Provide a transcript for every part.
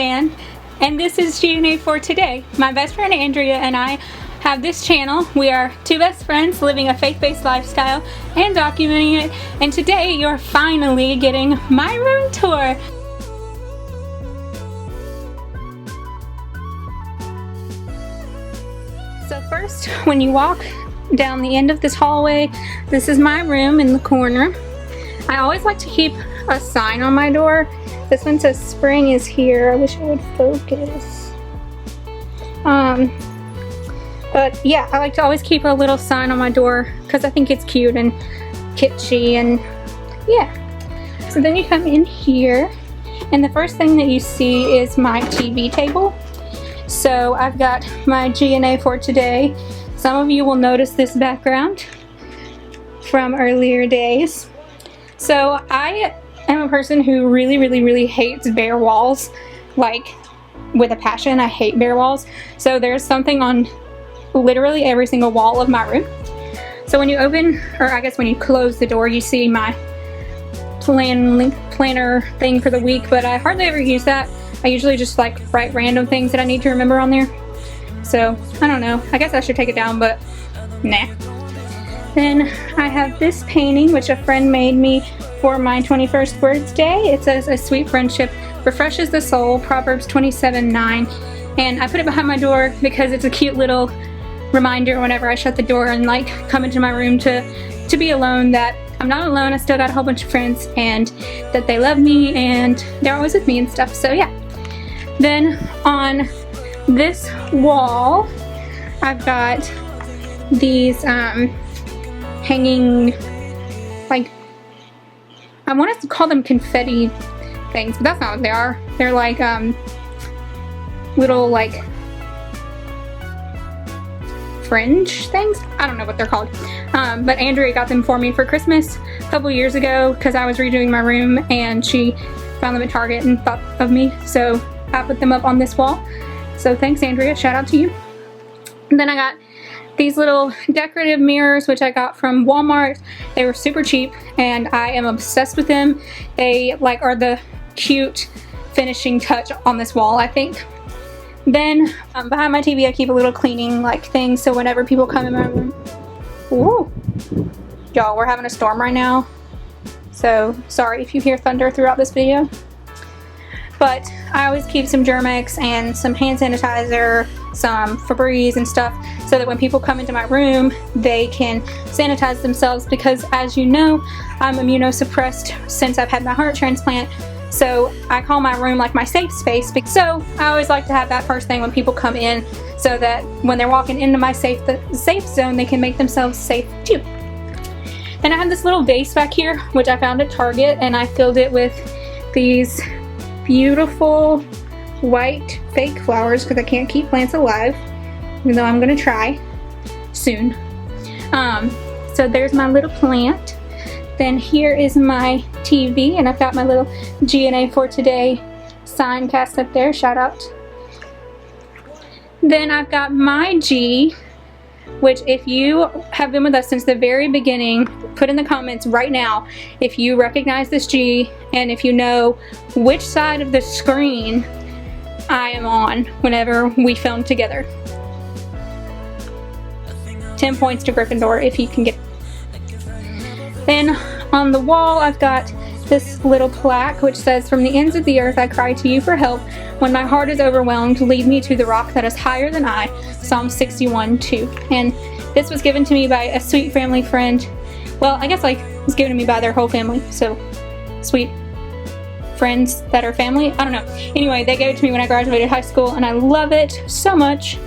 fan, and this is GNA for today. My best friend Andrea and I have this channel. We are two best friends living a faith-based lifestyle and documenting it, and today you're finally getting my room tour. So first, when you walk down the end of this hallway, this is my room in the corner. I always like to keep a sign on my door. This one says spring is here. I wish it would focus. But yeah, I like to always keep a little sign on my door because I think it's cute and kitschy, and yeah. So then you come in here, and the first thing that you see is my TV table. So I've got my GNA for today. Some of you will notice this background from earlier days. So I am a person who really hates bare walls, like with a passion. I hate bare walls. So there's something on literally every single wall of my room. So when you open, or I guess when you close the door, you see my planner thing for the week, but I hardly ever use that. I usually just like write random things that I need to remember on there. So I don't know, I guess I should take it down, but nah. Then I have this painting which a friend made me for my 21st birthday. It says, "A sweet friendship refreshes the soul," Proverbs 27:9. And I put it behind my door because it's a cute little reminder whenever I shut the door and like come into my room to be alone, that I'm not alone. I still got a whole bunch of friends and that they love me and they're always with me and stuff. So yeah. Then on this wall, I've got these hanging, like, I want to call them confetti things, but that's not what they are. They're like little like fringe things. I don't know what they're called, but Andrea got them for me for Christmas a couple years ago because I was redoing my room and she found them at Target and thought of me, so I put them up on this wall. So thanks, Andrea, shout out to you. And then I got these little decorative mirrors which I got from Walmart. They were super cheap and I am obsessed with them. They like are the cute finishing touch on this wall, I think. Then behind my TV I keep a little cleaning like thing, so whenever people come in my room. Ooh, y'all, we're having a storm right now, so sorry if you hear thunder throughout this video. But I always keep some Germ-X and some hand sanitizer, some Febreze and stuff, so that when people come into my room, they can sanitize themselves, because as you know, I'm immunosuppressed since I've had my heart transplant. So I call my room like my safe space. So I always like to have that first thing when people come in, so that when they're walking into my safe zone, they can make themselves safe too. Then I have this little vase back here, which I found at Target, and I filled it with these beautiful white fake flowers because I can't keep plants alive, even though I'm gonna try soon. So there's my little plant. Then here is my TV, and I've got my little GNA for today sign cast up there, shout out. Then I've got my G, which if you have been with us since the very beginning, put in the comments right now if you recognize this G and if you know which side of the screen I am on whenever we film together. 10 points to Gryffindor if you can get it. Then on the wall I've got this little plaque which says, "From the ends of the earth I cry to you for help. When my heart is overwhelmed, lead me to the rock that is higher than I." Psalm 61:2. And this was given to me by a sweet family friend. Well, I guess like it was given to me by their whole family. So sweet friends that are family. I don't know. Anyway, they gave it to me when I graduated high school and I love it so much.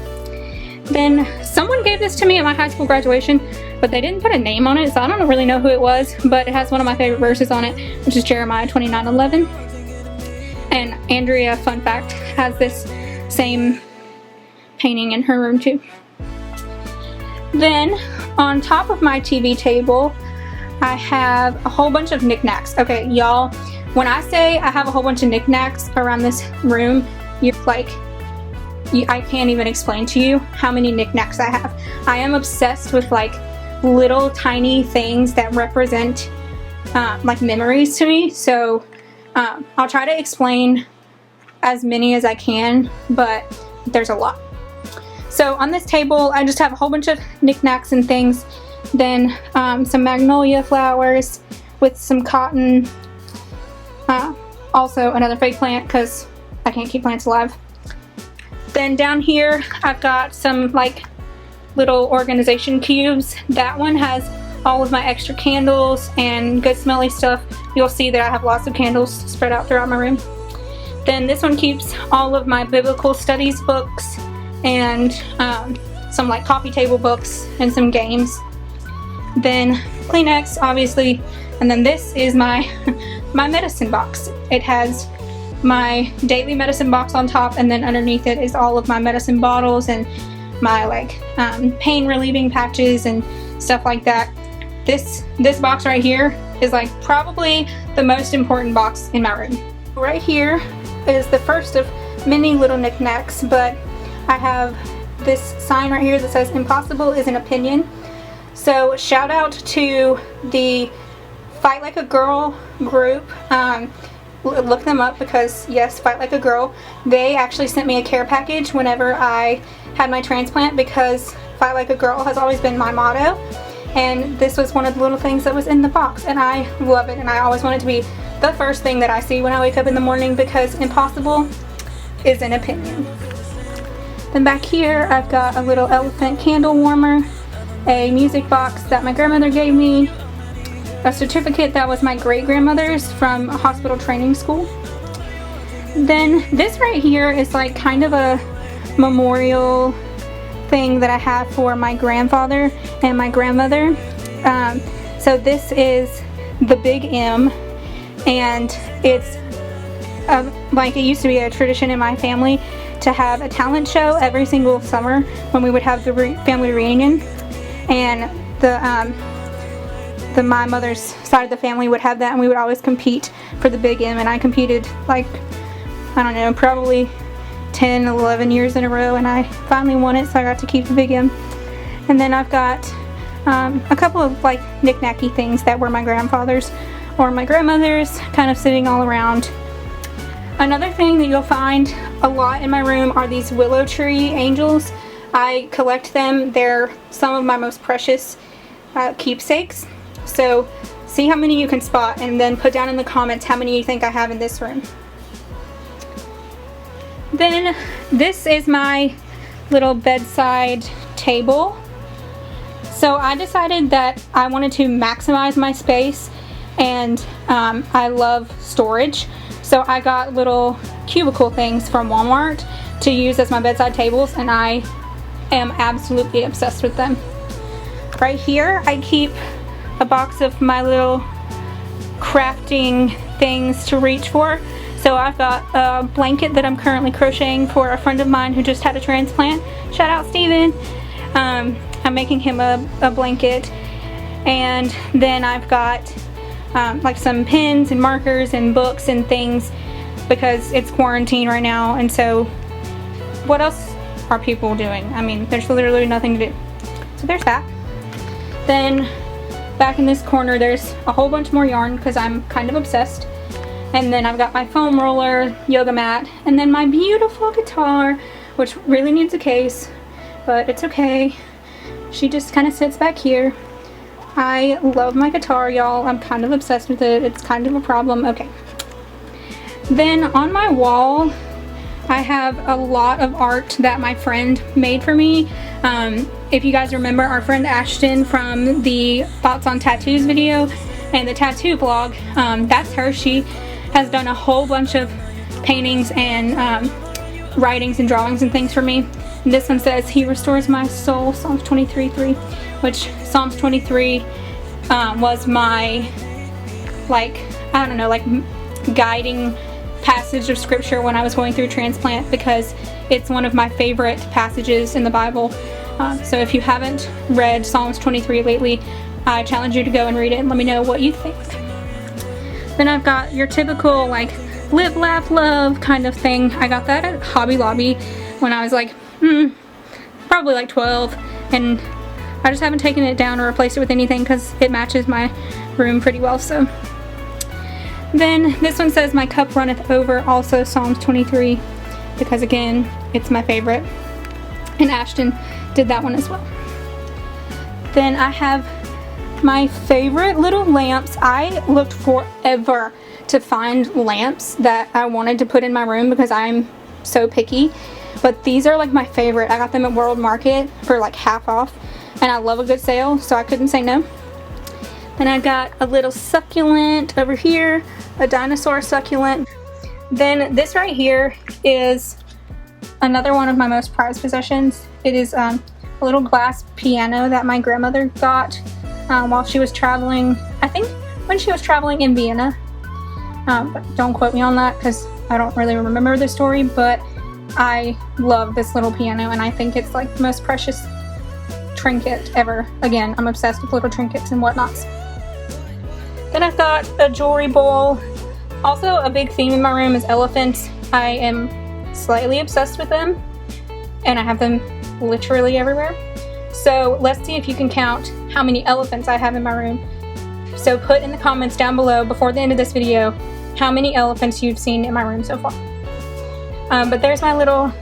Then someone gave this to me at my high school graduation, but they didn't put a name on it, so I don't really know who it was, but it has one of my favorite verses on it, which is Jeremiah 29:11. And Andrea, fun fact, has this same painting in her room too. Then on top of my TV table, I have a whole bunch of knickknacks. Okay, y'all, when I say I have a whole bunch of knickknacks around this room, you're like, I can't even explain to you how many knickknacks I have. I am obsessed with like little tiny things that represent like memories to me. So I'll try to explain as many as I can, but there's a lot. So on this table, I just have a whole bunch of knickknacks and things. Then some magnolia flowers with some cotton. Also another fake plant because I can't keep plants alive. Then down here, I've got some like little organization cubes. That one has all of my extra candles and good smelly stuff. You'll see that I have lots of candles spread out throughout my room. Then this one keeps all of my biblical studies books and some like coffee table books and some games. Then Kleenex, obviously, and then this is my my medicine box. It has my daily medicine box on top, and then underneath it is all of my medicine bottles and my like pain relieving patches and stuff like that. This box right here is like probably the most important box in my room. Right here is the first of many little knickknacks, but I have this sign right here that says impossible is an opinion. So shout out to the Fight Like a Girl group. Look them up because yes, Fight Like a Girl. They actually sent me a care package whenever I had my transplant because Fight Like a Girl has always been my motto. And this was one of the little things that was in the box, and I love it, and I always want it to be the first thing that I see when I wake up in the morning because impossible is an opinion. Then back here I've got a little elephant candle warmer, a music box that my grandmother gave me, a certificate that was my great-grandmother's from a hospital training school. Then this right here is like kind of a memorial thing that I have for my grandfather and my grandmother. So this is the Big M, and it's like it used to be a tradition in my family to have a talent show every single summer when we would have the family reunion, and my mother's side of the family would have that, and we would always compete for the Big M, and I competed like, I don't know, probably 10, 11 years in a row, and I finally won it, so I got to keep the Big M. And then I've got a couple of like knick-knacky things that were my grandfather's or my grandmother's, kind of sitting all around. Another thing that you'll find a lot in my room are these willow tree angels. I collect them. They're some of my most precious keepsakes. So see how many you can spot, and then put down in the comments how many you think I have in this room. Then this is my little bedside table. So I decided that I wanted to maximize my space, and I love storage. So I got little cubicle things from Walmart to use as my bedside tables, and I am absolutely obsessed with them. Right here I keep a box of my little crafting things to reach for. So I've got a blanket that I'm currently crocheting for a friend of mine who just had a transplant. Shout out Steven. I'm making him a blanket. And then I've got like some pens and markers and books and things because it's quarantine right now, and so what else are people doing? I mean, there's literally nothing to do. So there's that. Then back in this corner there's a whole bunch more yarn because I'm kind of obsessed. And then I've got my foam roller, yoga mat, and then my beautiful guitar, which really needs a case, but it's okay. She just kind of sits back here. I love my guitar, y'all. I'm kind of obsessed with it. It's kind of a problem. Okay. Then on my wall, I have a lot of art that my friend made for me. If you guys remember our friend Ashton from the Thoughts on Tattoos video and the tattoo blog, that's her. She has done a whole bunch of paintings and writings and drawings and things for me. And this one says, "He restores my soul," Psalms 23:3, which Psalms 23 was my, like, I don't know, like guiding passage of scripture when I was going through transplant, because it's one of my favorite passages in the Bible. So if you haven't read Psalms 23 lately, I challenge you to go and read it and let me know what you think. Then I've got your typical like live, laugh, love kind of thing. I got that at Hobby Lobby when I was like probably like 12, and I just haven't taken it down or replaced it with anything because it matches my room pretty well. So Then this one says, my cup runneth over, also Psalms 23, because again, it's my favorite. And Ashton did that one as well. Then I have my favorite little lamps. I looked forever to find lamps that I wanted to put in my room because I'm so picky. But these are like my favorite. I got them at World Market for like half off. And I love a good sale, so I couldn't say no. Then I got a little succulent over here, a dinosaur succulent. Then this right here is another one of my most prized possessions. It is a little glass piano that my grandmother got while she was traveling, I think when she was traveling in Vienna. But don't quote me on that because I don't really remember the story, but I love this little piano and I think it's like the most precious trinket ever. Again, I'm obsessed with little trinkets and whatnots. Then I've got a jewelry bowl. Also, a big theme in my room is elephants. I am slightly obsessed with them and I have them literally everywhere. So let's see if you can count how many elephants I have in my room. So put in the comments down below before the end of this video how many elephants you've seen in my room so far. But there's my little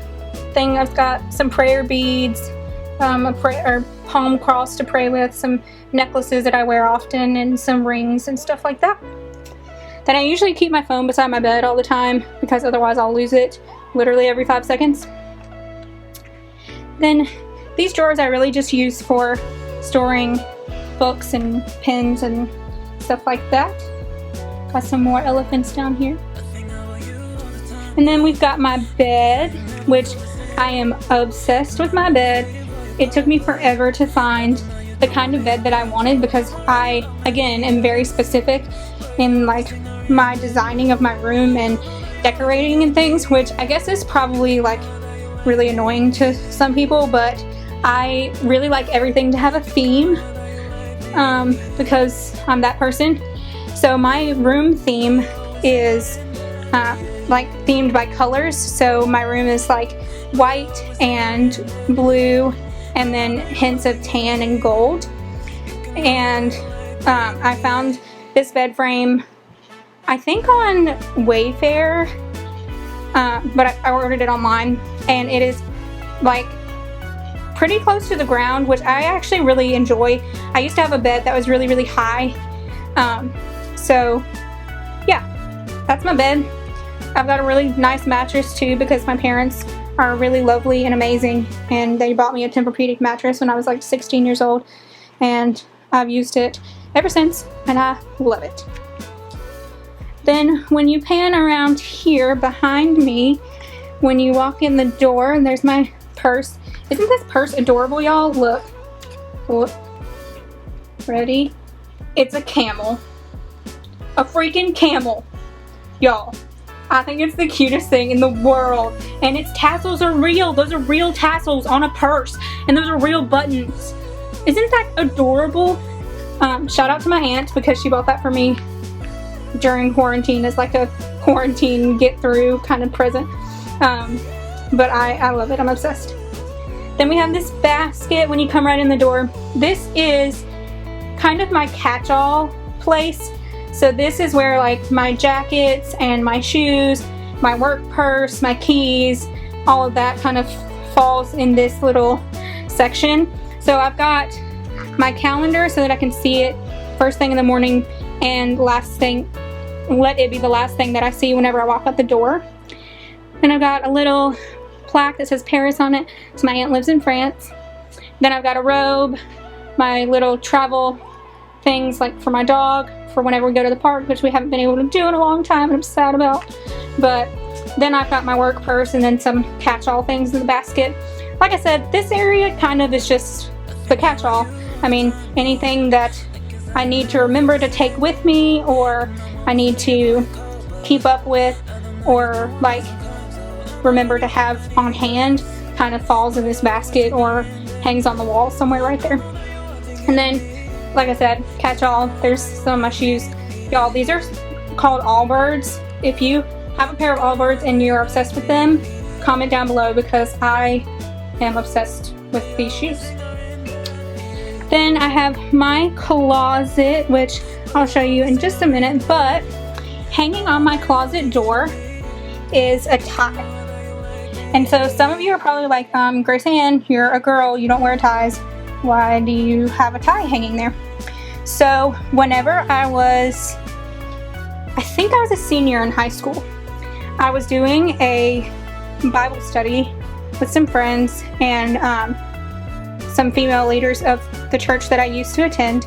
thing. I've got some prayer beads, a palm cross to pray with, some necklaces that I wear often, and some rings and stuff like that. Then I usually keep my phone beside my bed all the time because otherwise I'll lose it literally every 5 seconds. Then these drawers I really just use for storing books and pens and stuff like that. Got some more elephants down here. And then we've got my bed, which I am obsessed with my bed. It took me forever to find the kind of bed that I wanted because I, again, am very specific in like my designing of my room and decorating and things, which I guess is probably like really annoying to some people, but I really like everything to have a theme because I'm that person. So my room theme is like themed by colors. So my room is like white and blue and then hints of tan and gold. And I found this bed frame I think on Wayfair, but I ordered it online, and it is like pretty close to the ground, which I actually really enjoy. I used to have a bed that was really high, so yeah, that's my bed. I've got a really nice mattress too because my parents are really lovely and amazing, and they bought me a Tempur-Pedic mattress when I was like 16 years old, and I've used it ever since and I love it. Then when you pan around here behind me, when you walk in the door, there's my purse. Isn't this purse adorable, y'all? Look. Look. Ready? It's a camel. A freaking camel. Y'all. I think it's the cutest thing in the world. And its tassels are real. Those are real tassels on a purse. And those are real buttons. Isn't that adorable? Shout out to my aunt because she bought that for me during quarantine as like a quarantine get through kind of present. But I love it. I'm obsessed. Then we have this basket when you come right in the door. This is kind of my catch-all place. So this is where like my jackets and my shoes, my work purse, my keys, all of that kind of falls in this little section. So I've got my calendar so that I can see it first thing in the morning and last thing, let it be the last thing that I see whenever I walk out the door. And I've got a little plaque that says Paris on it, so my aunt lives in France. Then I've got a robe, my little travel things like for my dog, for whenever we go to the park, which we haven't been able to do in a long time and I'm sad about. But then I've got my work purse and then some catch-all things in the basket. Like I said, this area kind of is just the catch-all. I mean, anything that I need to remember to take with me, or I need to keep up with, or like remember to have on hand, kind of falls in this basket or hangs on the wall somewhere right there. And then, like I said, catch-all, there's some of my shoes. Y'all, these are called Allbirds. If you have a pair of Allbirds and you're obsessed with them, comment down below because I am obsessed with these shoes. Then I have my closet, which I'll show you in just a minute, but hanging on my closet door is a tie. And so some of you are probably like, Grace Ann, you're a girl, you don't wear ties. Why do you have a tie hanging there? So whenever I think I was a senior in high school, I was doing a Bible study with some friends and some female leaders of the church that I used to attend.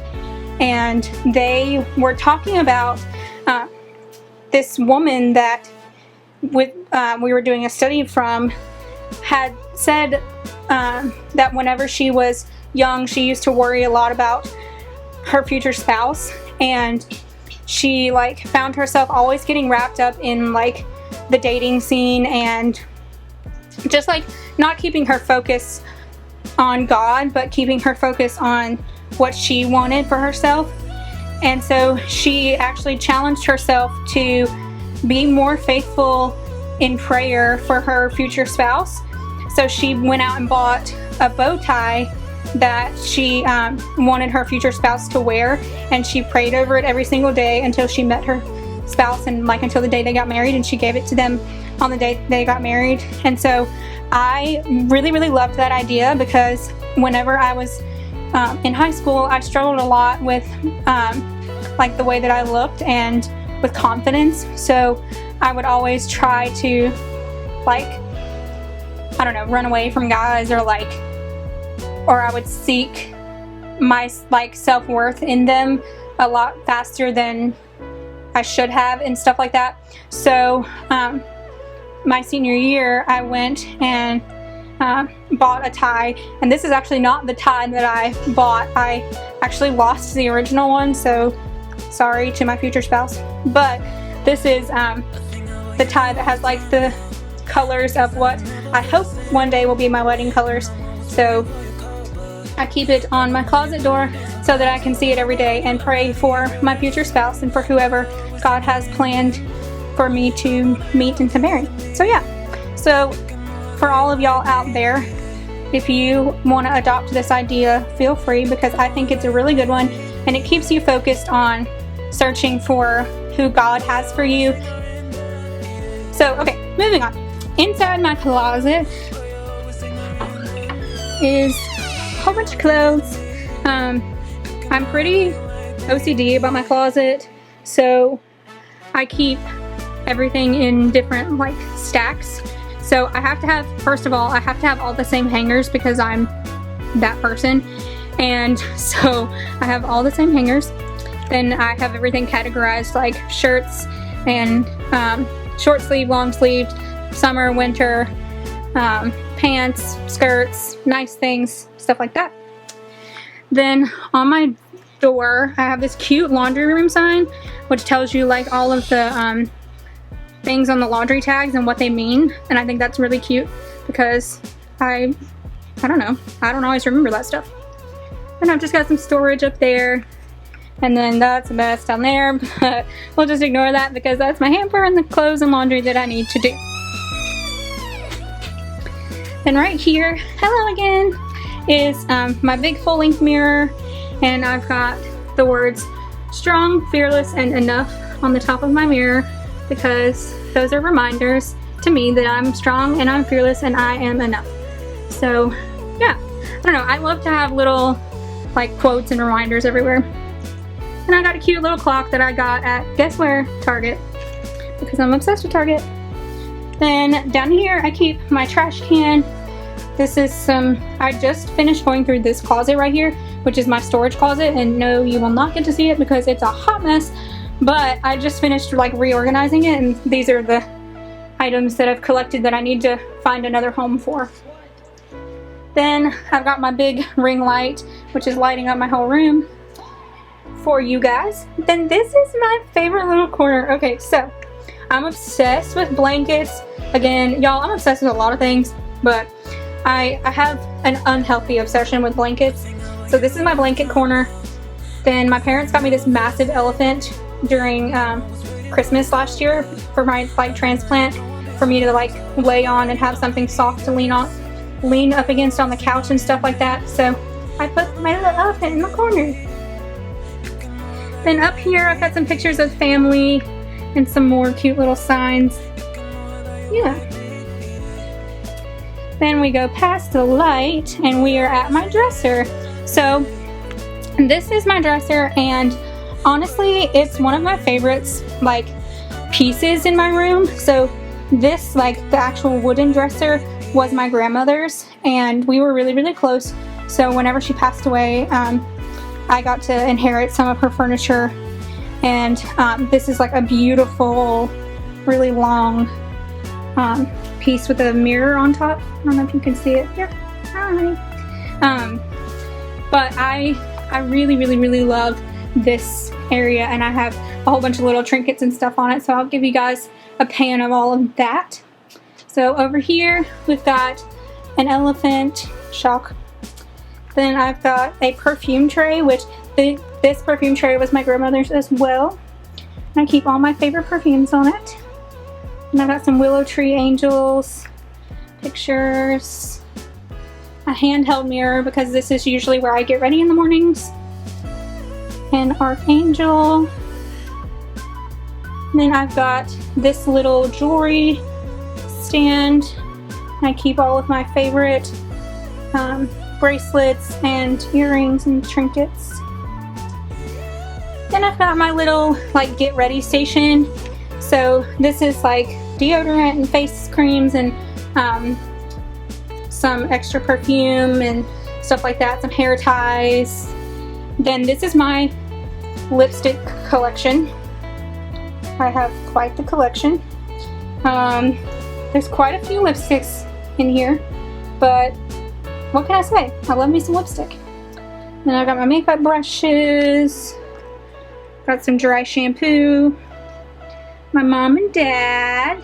And they were talking about this woman that we were doing a study from had said that whenever she was young, she used to worry a lot about her future spouse, and she like found herself always getting wrapped up in like the dating scene and just like not keeping her focus on God, but keeping her focus on what she wanted for herself. And so she actually challenged herself to be more faithful in prayer for her future spouse. So she went out and bought a bow tie that she wanted her future spouse to wear, and she prayed over it every single day until she met her spouse, and like until the day they got married, and she gave it to them on the day they got married. And so I really loved that idea, because whenever I was in high school, I struggled a lot with like the way that I looked and with confidence. So I would always try to like, I don't know, run away from guys, or I would seek my like self-worth in them a lot faster than I should have and stuff like that. So my senior year, I went and bought a tie, and this is actually not the tie that I bought. I actually lost the original one, so sorry to my future spouse. But this is the tie that has like the colors of what I hope one day will be my wedding colors. So I keep it on my closet door so that I can see it every day and pray for my future spouse and for whoever God has planned for me to meet and to marry. So yeah, so for all of y'all out there, if you want to adopt this idea, feel free, because I think it's a really good one, and it keeps you focused on searching for who God has for you. So okay, moving on. Inside my closet is a whole bunch of clothes. I'm pretty OCD about my closet, so I keep everything in different like stacks. So I have to have, first of all, I have to have all the same hangers because I'm that person. And so I have all the same hangers. Then I have everything categorized like shirts and short sleeve, long sleeved, summer, winter, pants, skirts, nice things, stuff like that. Then on my door, I have this cute laundry room sign, which tells you like all of the things on the laundry tags and what they mean. And I think that's really cute because I don't know, I don't always remember that stuff. And I've just got some storage up there, and then that's a mess down there, but we'll just ignore that because that's my hamper and the clothes and laundry that I need to do. Then right here, hello again, is my big full-length mirror, and I've got the words strong, fearless, and enough on the top of my mirror because those are reminders to me that I'm strong and I'm fearless and I am enough. So yeah, I don't know, I love to have little like quotes and reminders everywhere. And I got a cute little clock that I got at, guess where? Target, because I'm obsessed with Target. Then down here I keep my trash can. This is I just finished going through this closet right here, which is my storage closet, and no, you will not get to see it because it's a hot mess, but I just finished like reorganizing it, and these are the items that I've collected that I need to find another home for. Then I've got my big ring light, which is lighting up my whole room for you guys. Then this is my favorite little corner. Okay, so I'm obsessed with blankets. Again, y'all, I'm obsessed with a lot of things, but I have an unhealthy obsession with blankets. So this is my blanket corner. Then my parents got me this massive elephant during Christmas last year for my like transplant, for me to like lay on and have something soft to lean up against on the couch and stuff like that. So I put my little elephant in the corner. Then up here I've got some pictures of family And some more cute little signs. Yeah. Then we go past the light and we are at my dresser. So this is my dresser, and honestly it's one of my favorites like pieces in my room. So this, like the actual wooden dresser, was my grandmother's, and we were really close. So whenever she passed away, I got to inherit some of her furniture. And this is like a beautiful, really long piece with a mirror on top. I don't know if you can see it here. But I really love this area, and I have a whole bunch of little trinkets and stuff on it, so I'll give you guys a pan of all of that. So over here we've got an elephant shock. Then I've got a perfume tray, which this perfume tray was my grandmother's as well. And I keep all my favorite perfumes on it. And I've got some willow tree angels, pictures, a handheld mirror because this is usually where I get ready in the mornings, an archangel. And then I've got this little jewelry stand. I keep all of my favorite bracelets and earrings and trinkets. Then I've got my little like get ready station. So this is like deodorant and face creams and some extra perfume and stuff like that, some hair ties. Then this is my lipstick collection. I have quite the collection. There's quite a few lipsticks in here, but what can I say? I love me some lipstick. Then I've got my makeup brushes, got some dry shampoo, my mom and dad,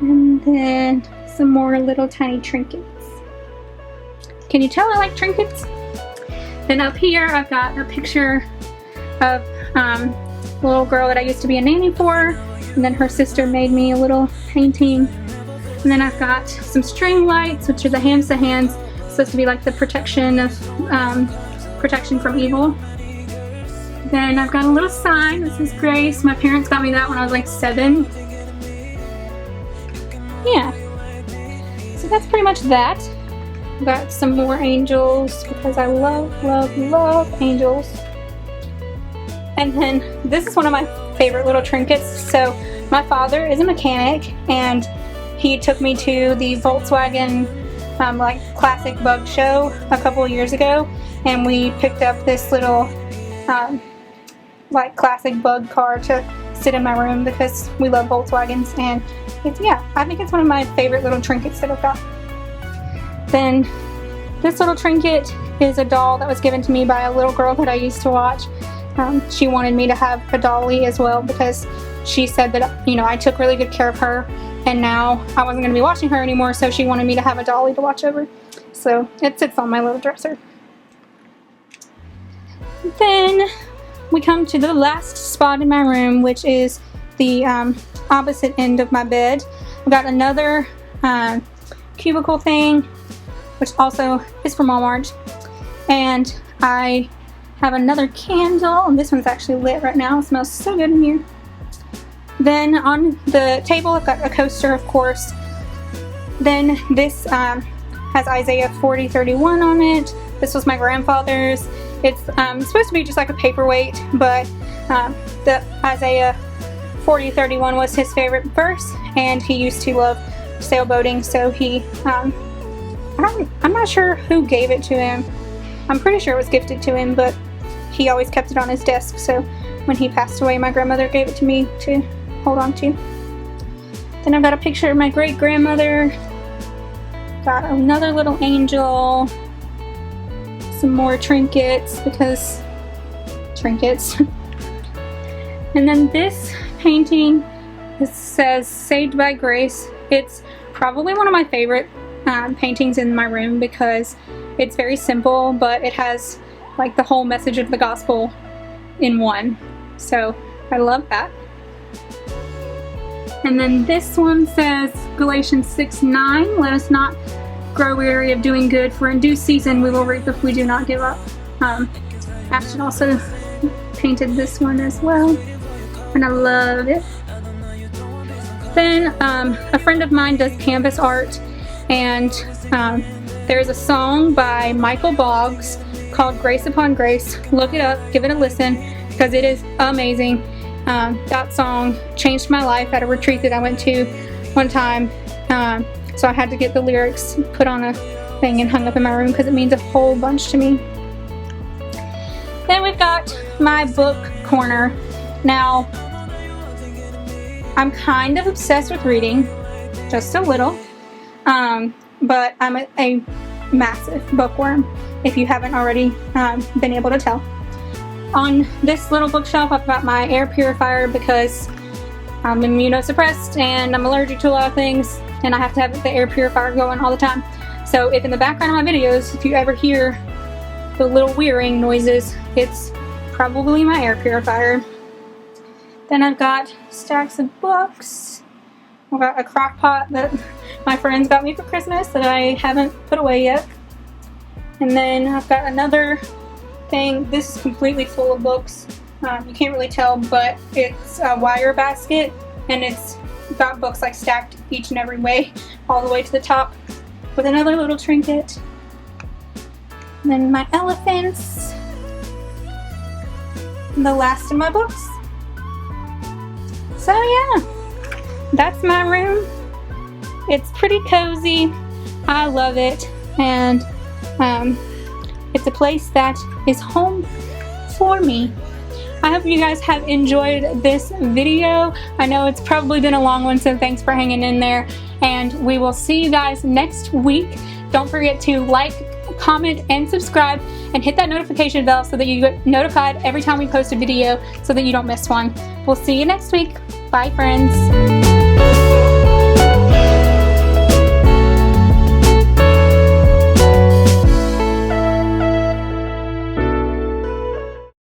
and then some more little tiny trinkets. Can you tell I like trinkets? Then up here I've got a picture of a little girl that I used to be a nanny for, and then her sister made me a little painting. And then I've got some string lights, which are the hands to hands, supposed to be like the protection of protection from evil. Then I've got a little sign. This is Grace. My parents got me that when I was like 7. Yeah. So that's pretty much that. I've got some more angels because I love angels. And then this is one of my favorite little trinkets. So my father is a mechanic, and he took me to the Volkswagen like classic bug show a couple of years ago, and we picked up this little like classic bug car to sit in my room because we love Volkswagens, and it's, yeah, I think it's one of my favorite little trinkets that I've got. Then this little trinket is a doll that was given to me by a little girl that I used to watch. She wanted me to have a dolly as well because she said that, you know, I took really good care of her, and now I wasn't going to be watching her anymore, so she wanted me to have a dolly to watch over. So it sits on my little dresser. Then we come to the last spot in my room, which is the opposite end of my bed. I've got another cubicle thing, which also is from Walmart, and I have another candle, and this one's actually lit right now. It smells so good in here. Then on the table I've got a coaster, of course. Then this has Isaiah 40:31 on it. This was my grandfather's. It's supposed to be just like a paperweight, but the Isaiah 40:31 was his favorite verse, and he used to love sailboating, so he, I'm not sure who gave it to him. I'm pretty sure it was gifted to him, but he always kept it on his desk, so when he passed away, my grandmother gave it to me to hold on to. Then I've got a picture of my great-grandmother. Got another little angel. Some more trinkets, because trinkets. And then this painting, this says Saved by Grace. It's probably one of my favorite paintings in my room because it's very simple, but it has like the whole message of the gospel in one. So I love that. And then this one says Galatians 6:9, let us not grow weary of doing good, for in due season we will reap if we do not give up. Ashton also painted this one as well. and I love it. Then a friend of mine does canvas art, and there's a song by Michael Boggs called Grace Upon Grace. Look it up, give it a listen, because it is amazing. That song changed my life at a retreat that I went to one time. So I had to get the lyrics put on a thing and hung up in my room because it means a whole bunch to me. Then we've got my book corner. Now, I'm kind of obsessed with reading, just a little, but I'm a massive bookworm, if you haven't already been able to tell. On this little bookshelf, I've got my air purifier because I'm immunosuppressed and I'm allergic to a lot of things, and I have to have the air purifier going all the time. So if in the background of my videos, if you ever hear the little whirring noises, it's probably my air purifier. Then I've got stacks of books. I've got a crock pot that my friends got me for Christmas that I haven't put away yet. And then I've got another thing. This is completely full of books. You can't really tell, but it's a wire basket, and it's got books like stacked each and every way all the way to the top with another little trinket. And then my elephants. And the last of my books. So yeah, that's my room. It's pretty cozy. I love it, and it's a place that is home for me. I hope you guys have enjoyed this video. I know it's probably been a long one, so thanks for hanging in there, and we will see you guys next week. Don't forget to like, comment, and subscribe, and hit that notification bell so that you get notified every time we post a video so that you don't miss one. We'll see you next week. Bye, friends.